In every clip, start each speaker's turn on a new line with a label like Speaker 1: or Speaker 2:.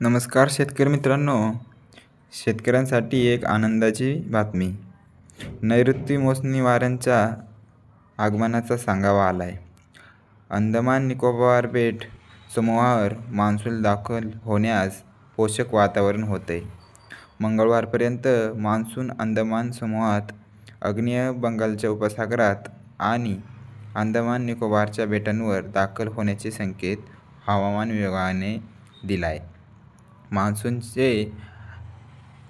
Speaker 1: नमस्कार शेतकरी मित्रांनो, शेतकऱ्यांसाठी एक आनंदाची बातमी. नैऋत्य मोसमी वाऱ्यांच्या आगमनाचा सांगावा आला आहे. अंदमान निकोबार बेट समूहावर मान्सून दाखल होण्यास पोषक वातावरण होते. मंगळवारपर्यंत मान्सून अंदमान समूहात, आग्नेय बंगालच्या उपसागरात आणि अंदमान निकोबारच्या बेटांवर दाखल होण्याचे संकेत हवामान विभागाने दिले आहे. मान्सूनचे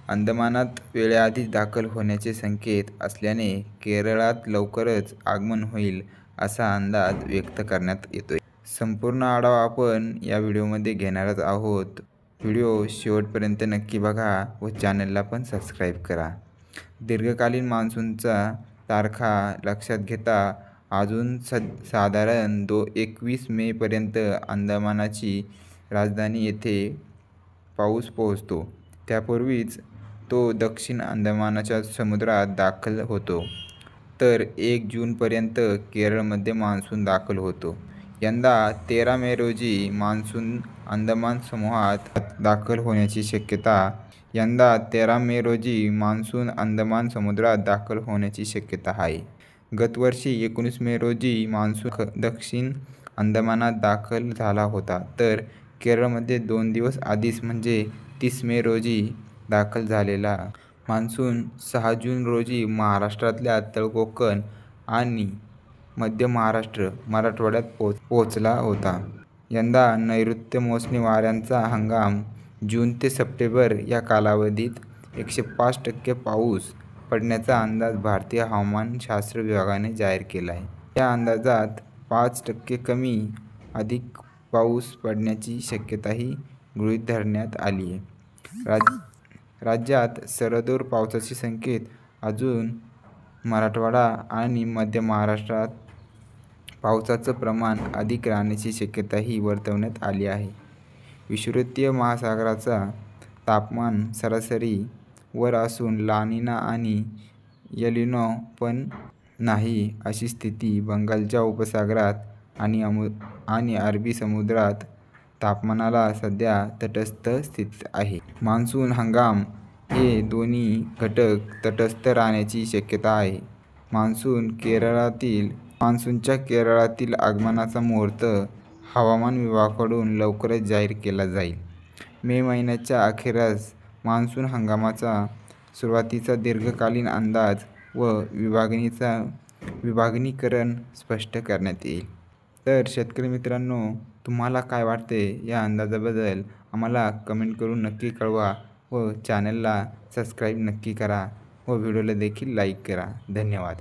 Speaker 1: अंदमानात वेळेआधीच दाखल होण्याचे संकेत असल्याने केरळात लवकरच आगमन होईल असा अंदाज व्यक्त करण्यात येतोय. संपूर्ण आढावा आपण या व्हिडिओमध्ये घेणारच आहोत. व्हिडिओ शेवटपर्यंत नक्की बघा व चॅनलला पण सबस्क्राईब करा. दीर्घकालीन मान्सूनचा तारखा लक्षात घेता अजून साधारण 21 मे पर्यंत अंदमानची राजधानी येथे पाऊस पोहोचतो. त्यापूर्वीच तो दक्षिण अंदमानच्या समुद्रात दाखल होतो. तर 1 जूनपर्यंत केरळमध्ये मान्सून दाखल होतो. यंदा 13 मे रोजी मान्सून अंदमान समूहात दाखल होण्याची शक्यता आहे. गतवर्षी 19 मे रोजी मान्सून दक्षिण अंदमानात दाखल झाला होता, तर केरळमध्ये 2 दिवस आधीच म्हणजे 30 मे रोजी दाखल झालेला मान्सून 6 जून रोजी महाराष्ट्रातल्या तळकोकण आणि मध्य महाराष्ट्र, मराठवाड्यात पोहोचला होता. यंदा नैऋत्य मोसमी वाऱ्यांचा हंगाम जून ते सप्टेंबर या कालावधीत 105% पाऊस पडण्याचा अंदाज भारतीय हवामानशास्त्र विभागाने जाहीर केला आहे. या अंदाजात 5% कमी अधिक पाऊस पडण्याची शक्यताही गृहीत धरण्यात आली आहे. राज्यात सर्वदूर पावसाचे संकेत असून मराठवाडा आणि मध्य महाराष्ट्रात पावसाचं प्रमाण अधिक राहण्याची शक्यताही वर्तवण्यात आली आहे. विषुवतीय महासागराचा तापमान सरासरी वर असून ला निना आणि एल निनो पण नाही अशी स्थिती बंगालच्या उपसागरात आणि अरबी समुद्रात तापमानाला सध्या तटस्थ स्थितीत आहे. मान्सून हंगाम हे दोन्ही घटक तटस्थ राहण्याची शक्यता आहे. मान्सूनच्या केरळातील आगमनाचा मुहूर्त हवामान विभागाकडून लवकरच जाहीर केला जाईल. मे महिन्याच्या अखेरीस मान्सून हंगामाचा सुरुवातीचा दीर्घकालीन अंदाज व विभागीकरण स्पष्ट करण्यात येईल. तर शेतकरी मित्रांनो, तुम्हाला काय वाटते या अंदाजाबद्दल आम्हाला कमेंट करून नक्की कळवा व चॅनलला सबस्क्राईब नक्की करा व व्हिडिओला देखील लाईक करा. धन्यवाद.